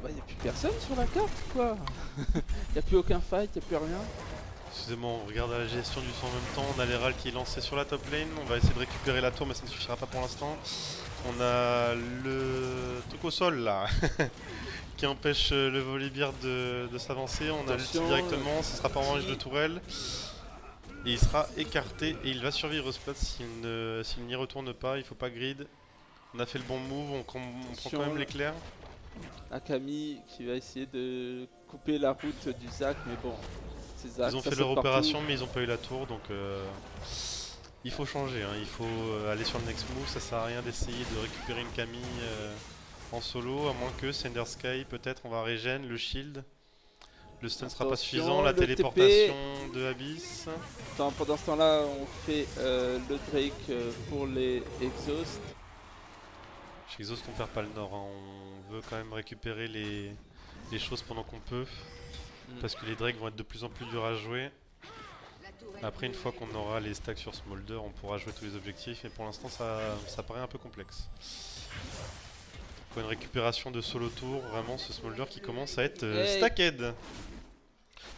Bah y'a plus personne sur la carte quoi. Y'a plus aucun fight, y'a plus rien. Excusez-moi, on regarde la gestion du son en même temps. On a l'Herald qui est lancé sur la top lane. On va essayer de récupérer la tour mais ça ne suffira pas pour l'instant. On a le truc au sol là qui empêche le Volibear de s'avancer. On a l'ulti directement, ce sera pas en range de tourelle. Et il sera écarté et il va survivre au spot s'il n'y retourne pas. Il faut pas grid. On a fait le bon move, on prend quand même l'éclair. Akami qui va essayer de couper la route du Zac, mais bon, c'est Zac. Ils ont fait leur opération, mais ils n'ont pas eu la tour, donc il faut changer. Hein. Il faut aller sur le next move. Ça sert à rien d'essayer de récupérer une Camille en solo, à moins que Sender Sky, peut-être on va régène le shield. Le stun sera pas suffisant, la téléportation de Abyss. Attends, pendant ce temps-là, on fait le Drake pour les exhausts. Chez Exhaust on perd pas le nord, hein. On veut quand même récupérer les choses pendant qu'on peut. Parce que les Drakes vont être de plus en plus durs à jouer. Après une fois qu'on aura les stacks sur Smolder, on pourra jouer tous les objectifs. Mais pour l'instant ça paraît un peu complexe. Pour une récupération de solo tour, vraiment ce Smolder qui commence à être stacked.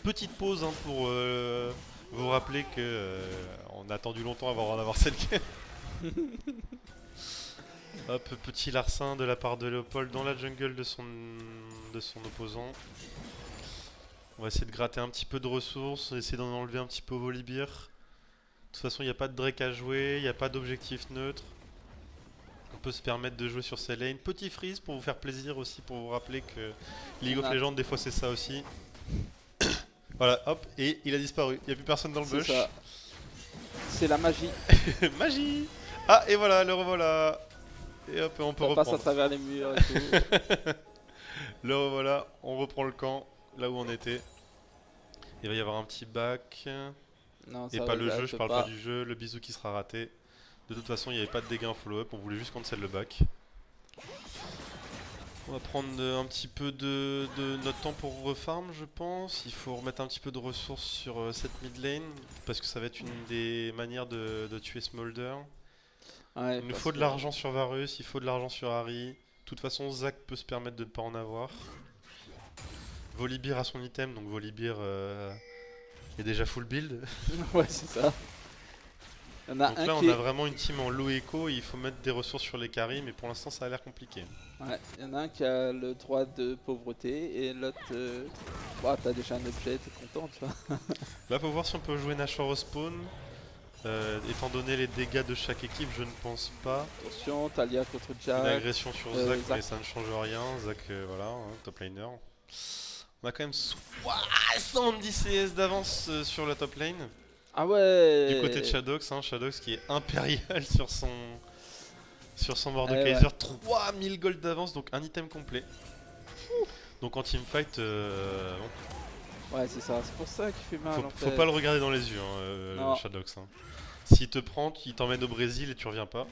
Petite pause hein, pour vous rappeler que on a attendu longtemps avant d'en avoir cette game. Hop, petit larcin de la part de Léopold dans la jungle de son opposant. On va essayer de gratter un petit peu de ressources, essayer d'en enlever un petit peu au Volibear. De toute façon, il n'y a pas de Drake à jouer, il n'y a pas d'objectif neutre. On peut se permettre de jouer sur ces lanes. Petit freeze pour vous faire plaisir aussi, pour vous rappeler que League of Legends, des fois c'est ça aussi. Voilà, hop, et il a disparu. Il n'y a plus personne dans le bush. C'est la magie. Magie. Ah, et voilà, le revoilà. Et hop, on peut reprendre. On passe à travers les murs et tout. Le revoilà, on reprend le camp, là où on était. Il va y avoir un petit back. Non, et pas le jeu, je parle pas du jeu, le bisou qui sera raté. De toute façon, il n'y avait pas de dégâts en follow-up, on voulait juste cancel le back. On va prendre un petit peu de notre temps pour refarm, je pense. Il faut remettre un petit peu de ressources sur cette mid lane parce que ça va être une des manières de tuer Smolder. Ouais, Il nous parce faut de que- l'argent sur Varus, il faut de l'argent sur Harry. De toute façon, Zac peut se permettre de ne pas en avoir. Volibear a son item, donc Volibear est déjà full build. Ouais, c'est ça. Il y en a Donc un là, qui on est... a vraiment une team en low echo et il faut mettre des ressources sur les carries, mais pour l'instant, ça a l'air compliqué. Ouais, il y en a un qui a le droit de pauvreté et l'autre... Bah, t'as déjà un objet, t'es content, tu vois. Là, faut voir si on peut jouer Nashor au spawn. Étant donné les dégâts de chaque équipe, je ne pense pas. Attention, Talia contre Une Jack. agression sur Zac, mais Zac. ça ne change rien. Zac, voilà, hein, top laner. On a quand même 70 CS d'avance sur la top lane. Ah ouais. Du côté de Shadox, hein, Shadox qui est impérial sur son Mordekaiser. Ouais. 3000 gold d'avance, donc un item complet. Donc en teamfight, bon, Ouais, c'est ça. C'est pour ça qu'il fait mal, en faut fait. pas le regarder dans les yeux, Non. Shadox. Hein. S'il te prend, il t'emmène au Brésil et tu reviens pas.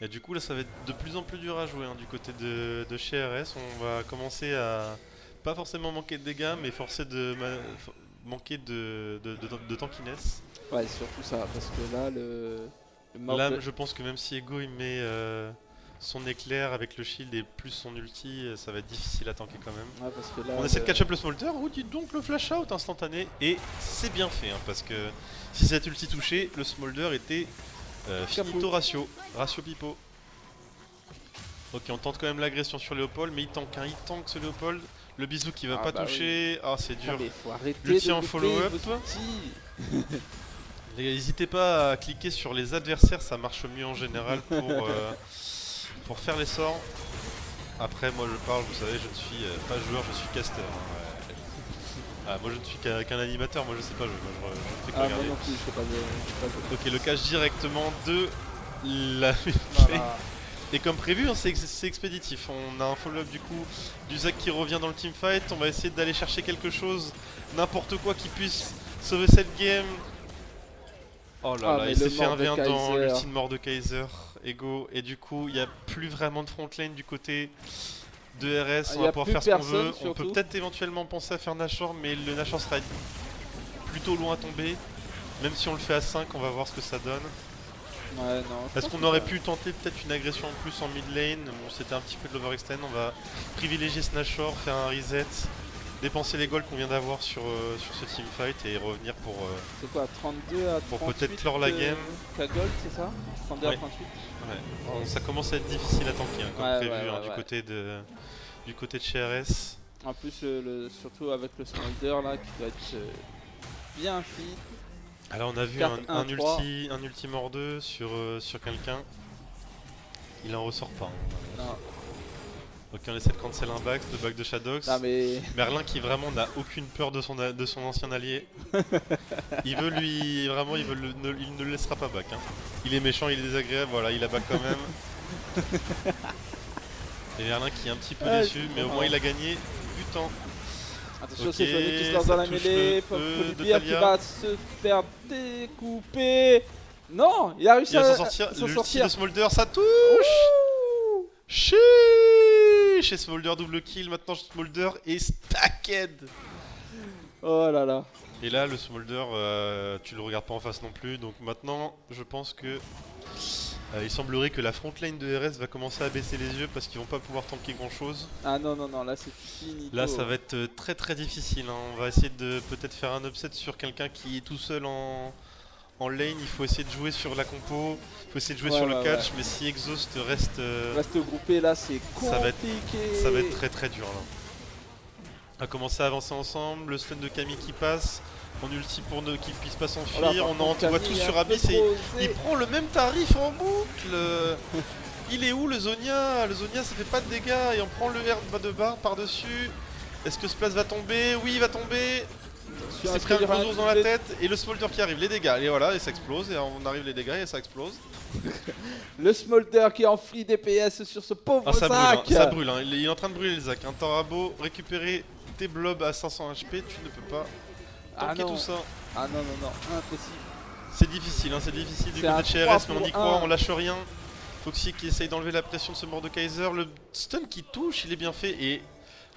Et du coup là ça va être de plus en plus dur à jouer hein, du côté de chez RS. On va commencer à pas forcément manquer de dégâts mais forcer de manquer de tankiness. Ouais, surtout ça. Parce que là, le mob... Là je pense que même si Ego il met son éclair avec le shield et plus son ulti, ça va être difficile à tanker quand même. Ouais, parce que là, On essaie de catch up le smolder, oh dis donc le flash out instantané et c'est bien fait hein, parce que si cette ulti touchait, le smolder était finito ratio pipo. Ok, on tente quand même l'agression sur Léopold, mais il tank, hein, il tank ce Léopold. Le bisou qui va Ah pas bah toucher, ah c'est Ah, dur. mais faut arrêter Le de tir en louper follow-up. vos outils. Les gars, n'hésitez pas à cliquer sur les adversaires, ça marche mieux en général pour faire les sorts. Après, moi je parle, vous savez, je ne suis pas joueur, je suis caster. Hein, ouais. Ah, moi je ne suis qu'un animateur, moi je sais pas jouer, moi je ne fais que Ah, moi regarder. non plus, je sais pas de... Ok, le cache directement de la Voilà. Et comme prévu, hein, c'est expéditif. On a un follow-up du coup du Zac qui revient dans le teamfight. On va essayer d'aller chercher quelque chose, n'importe quoi qui puisse sauver cette game. Oh là Ah, là, mais il le s'est fait un Mordekaiser. V1 dans l'ultime mort de Kaiser, Ego. Et du coup, il n'y a plus vraiment de front lane du côté de RS. Ah, On y a va pouvoir plus faire ce qu'on personne, veut. On peut surtout. peut-être éventuellement penser à faire Nashor, mais le Nashor sera plutôt loin à tomber. Même si on le fait à 5, on va voir ce que ça donne. Ouais, non. je Est-ce pense qu'on que aurait ça- pu tenter peut-être une agression en plus en mid lane? Bon, c'était un petit peu de l'overextend. On va privilégier ce Nashor, faire un reset, dépenser les golds qu'on vient d'avoir sur ce teamfight et revenir pour. C'est quoi, 32 à Pour 38 peut-être clore la game. K gold, c'est ça 32 Ouais. à 38. Ouais. Bon, ça commence à être difficile à tanker, hein, comme Ouais, prévu, ouais, hein, ouais, ouais. du côté de chez RS. En plus, surtout avec le Smolder là qui doit être bien fit. Alors on a vu Carte un 1-3. ulti mort 2 sur quelqu'un. Il en ressort pas. Hein. Non, Ok, on essaie de cancel un back, le back de Shadox. non mais. Merlin qui vraiment n'a aucune peur de son ancien allié. Il veut lui. Vraiment, il ne le laissera pas back. Hein. Il est méchant, il est désagréable, voilà, il a back quand même. Et Merlin qui est un petit peu Ouais, déçu, mais au moins il a gagné du temps. Attention, Ok, c'est Johnny qui se lance ça dans la touche mêlée. le E de Volibear qui Talia. va se faire découper. Non, il a réussi Il va à s'en sortir, s'en l'ulti sortir. de Smolder, ça touche. Ouh. Chiii. Chez Smolder double kill, maintenant Smolder est stacked. Oh là là. Et là le Smolder, tu le regardes pas en face non plus, donc maintenant je pense que il semblerait que la front line de RS va commencer à baisser les yeux parce qu'ils vont pas pouvoir tanker grand chose. Ah non, non, non, là c'est fini. Là ça va être très très difficile, hein. On va essayer de peut-être faire un upset sur quelqu'un qui est tout seul en lane, il faut essayer de jouer sur la compo, il faut essayer de jouer Ouais, sur le ouais, catch, mais si Exhaust reste... Reste groupé là, c'est ça va être- compliqué. Ça va être très très dur là. On va commencer à avancer ensemble, le stun de Camille qui passe, on ulti pour qu'il puisse pas s'enfuir, Voilà, par on contre, envoie Camille tous est sur un peu Abyss et trop il osé. prend le même tarif en boucle. Il est où le Zonia? Le Zonia ça fait pas de dégâts et on prend le R de barre par dessus. Est-ce que ce place va tomber? Oui il va tomber. Il s'est pris un gros ours dans la tête et le Smolder qui arrive, les dégâts, et voilà, et ça explose, et on arrive les dégâts et ça explose. Le Smolder qui enfuit DPS sur ce pauvre Ah ça brûle, Zac. hein, ça brûle, hein. Il est en train de brûler le Zac. Hein. T'auras beau récupérer tes blobs à 500 HP, tu ne peux pas Ah tanker non. tout ça. Ah non, non, non, impossible. C'est difficile du C'est côté un de chez 3 RS, mais on y pour croit, 1. on lâche rien. Foxy qui essaye d'enlever la pression de ce Mordekaiser. Le stun qui touche, il est bien fait et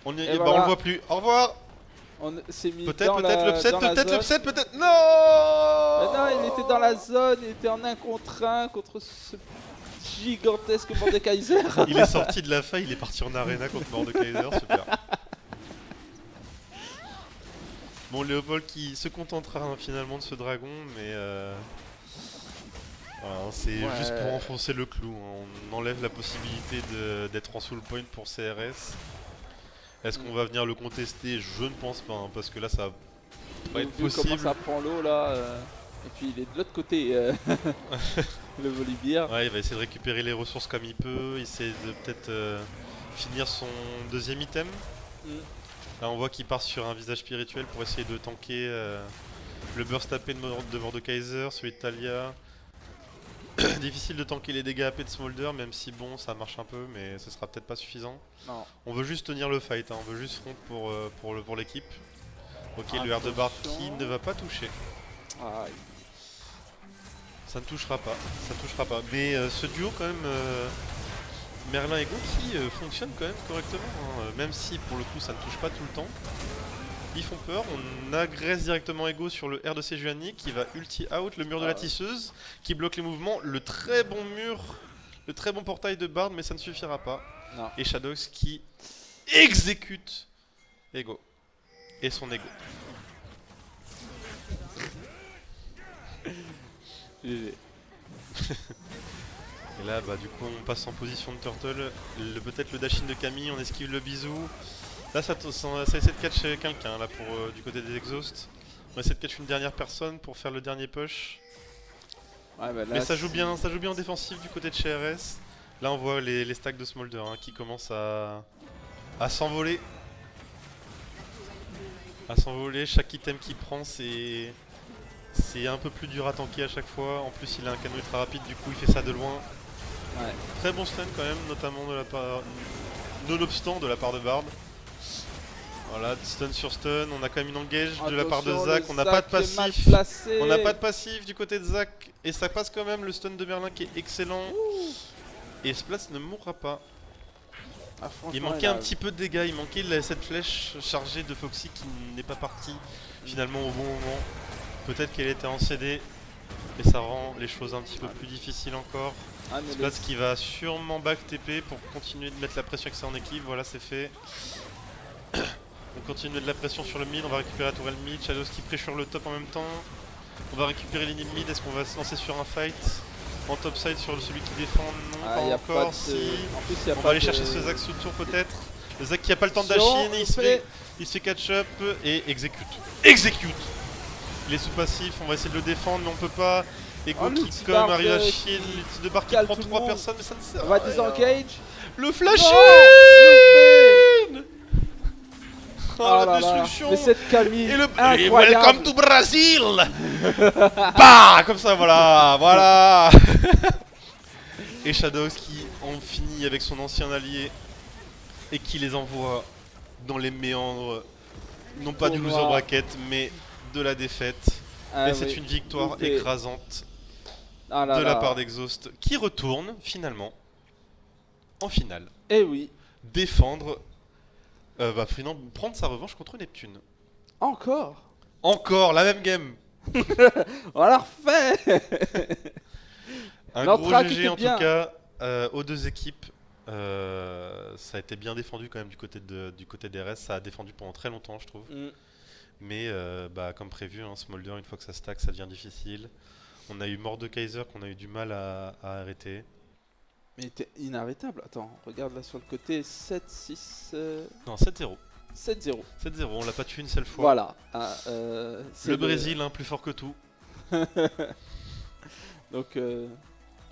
on Et bah, voilà. on le voit plus. Au revoir. On s'est mis Peut-être dans l'upset, dans la peut-être zone. l'upset, peut-être. Mais Non. non, il était dans la zone, il était en 1 contre 1 contre ce gigantesque Mordekaiser. Il est sorti de la faille, il est parti en arena contre Mordekaiser, super. Bon, Léopold qui se contentera hein, finalement de ce dragon, mais voilà, c'est Ouais. juste pour enfoncer le clou. Hein. On enlève la possibilité d'être en soul point pour CRS. Est-ce qu'on va venir le contester? Je ne pense pas, hein, parce que là ça va pas être Vu comment possible. ça prend l'eau là. Et puis il est de l'autre côté, le Volibear. Ouais, il va essayer de récupérer les ressources comme il peut, essayer de peut-être finir son deuxième item. Mm. Là on voit qu'il part sur un visage spirituel pour essayer de tanker le burst AP de Mordekaiser, celui de Talia. Difficile de tanker les dégâts AP de Smolder, même si bon ça marche un peu, mais ce sera peut-être pas suffisant. Non. On veut juste tenir le fight, hein, on veut juste front pour l'équipe. Ok, le R de Bard qui ne va pas toucher. Aïe. Ça ne touchera pas, ça ne touchera pas. Mais ce duo quand même, Merlin et Go qui fonctionne quand même correctement. Hein. Même si pour le coup ça ne touche pas tout le temps. Ils font peur, on agresse directement Ego sur le R de Sejuani qui va ulti out, le mur de la tisseuse qui bloque les mouvements, le très bon mur, le très bon portail de Bard, mais ça ne suffira pas. Non. Et Shadows qui exécute Ego et son Ego. GG. Et là bah du coup on passe en position de turtle, peut-être le dash-in de Camille, on esquive le bisou. Là ça essaie de catch quelqu'un là pour du côté des exhausts. On essaie de catch une dernière personne pour faire le dernier push. Ouais, bah là, Mais ça joue bien en défensif du côté de chez RS. Là on voit les stacks de Smolder hein, qui commencent à s'envoler. À s'envoler, chaque item qu'il prend c'est un peu plus dur à tanker à chaque fois. En plus il a un canon ultra rapide, du coup il fait ça de loin. Ouais. Très bon stun quand même, notamment de la part... nonobstant de la part de Bard. Voilà, stun sur stun, on a quand même une engage de la part de Attention, Zach, le on n'a pas de Zac est mal passif. placé. On n'a pas de passif du côté de Zach et ça passe quand même, le stun de Merlin qui est excellent. Et Splats ne mourra pas. Ah, franchement, Il manquait un petit peu de dégâts, il manquait cette flèche chargée de Foxy qui n'est pas partie finalement au bon moment. Peut-être qu'elle était en CD et ça rend les choses un petit peu plus difficiles encore. Ah, mais Splats qui va sûrement back TP pour continuer de mettre la pression avec ça en équipe, voilà c'est fait. On continue de mettre de la pression sur le mid, on va récupérer la tourelle mid, Shadows qui pressure le top en même temps. On va récupérer l'ennemi mid, est-ce qu'on va se lancer sur un fight en topside sur celui qui défend? Non, Ah, pas y a encore, pas de... si. En plus, y a On pas va aller de- chercher ce Zac sous tour peut-être. Le Zac qui a pas le temps de Attention, dash in, il se fait catch up et exécute. Exécute. Il est sous passif, on va essayer de le défendre mais on peut pas. Ego Oh, qui l'ulti comme Bard, arrive à qui chier, l'ulti de Bard qui cale prend tout le 3 monde. personnes mais ça ne sert On va à rien. disengage. Le flash Non, in. Oh, Ah la là là. destruction. Mais cette Camille, Et le incroyable. Welcome to Brazil. Bah comme ça voilà. Et Shadows qui en finit avec son ancien allié et qui les envoie dans les méandres, non pas du Tournoi. loser bracket mais de la défaite. Ah Et c'est oui. une victoire Loupé. écrasante Ah là de la là. part d'Exhaust qui retourne finalement en finale Eh oui, défendre, prendre sa revanche contre Neptune. encore. Encore la même game. On l'a refait. Un Notre gros track GG était en bien. tout cas aux deux équipes. Ça a été bien défendu quand même du côté d'RS. Ça a défendu pendant très longtemps, je trouve. Mm. Mais comme prévu, hein, Smolder, une fois que ça stack, ça devient difficile. On a eu Mordekaiser qu'on a eu du mal à arrêter. Mais il était inarrêtable. Attends, regarde là sur le côté 7-6... Non, 7-0. 7-0. 7-0, on l'a pas tué une seule fois. Voilà. Ah, c'est Le Brésil, hein, plus fort que tout. Donc, tu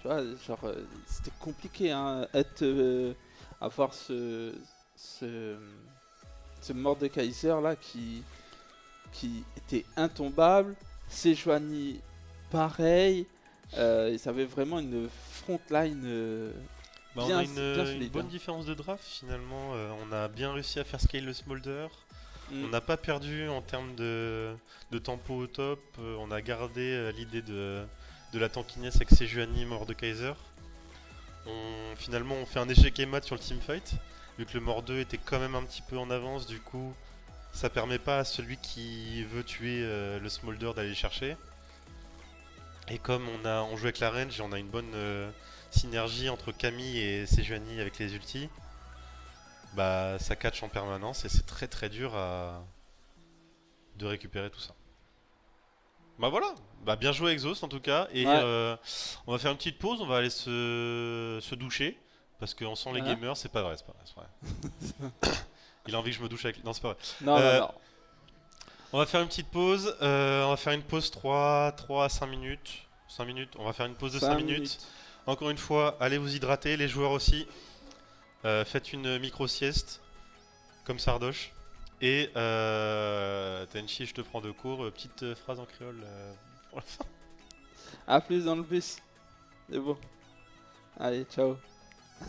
vois, genre, c'était compliqué, hein, avoir ce Mordekaiser là qui était intombable, Sejuani pareil, ils avaient vraiment une frontline On bien, a bien une solide. bonne hein. différence de draft finalement. On a bien réussi à faire scale le Smolder. Mm. On n'a pas perdu en termes de tempo au top. On a gardé l'idée de la tankiness avec Sejuani, Mordekaiser. finalement on fait un échec et mat sur le teamfight, vu que le mort 2 était quand même un petit peu en avance, du coup ça permet pas à celui qui veut tuer le smolder d'aller chercher. Et comme on joue avec la range et on a une bonne synergie entre Camille et Sejuani avec les ultis, bah ça catch en permanence et c'est très très dur de récupérer tout ça. Bah voilà, bah bien joué Exhaust en tout cas, et Ouais. on va faire une petite pause, on va aller se doucher, parce qu'on sent les Ouais. gamers, c'est pas vrai, c'est pas vrai, c'est vrai. Il a envie que je me douche avec... Non, c'est pas vrai. Non, Euh, non, non. On va faire une petite pause, on va faire une pause 3 à 5 minutes. 5 minutes, on va faire une pause de 5 5 minutes. Encore une fois, allez vous hydrater, les joueurs aussi. Faites une micro-sieste, comme Sardoche. Et Tenchi, je te prends de court, petite phrase en créole pour la fin. À plus dans le bus. C'est bon. Allez, ciao.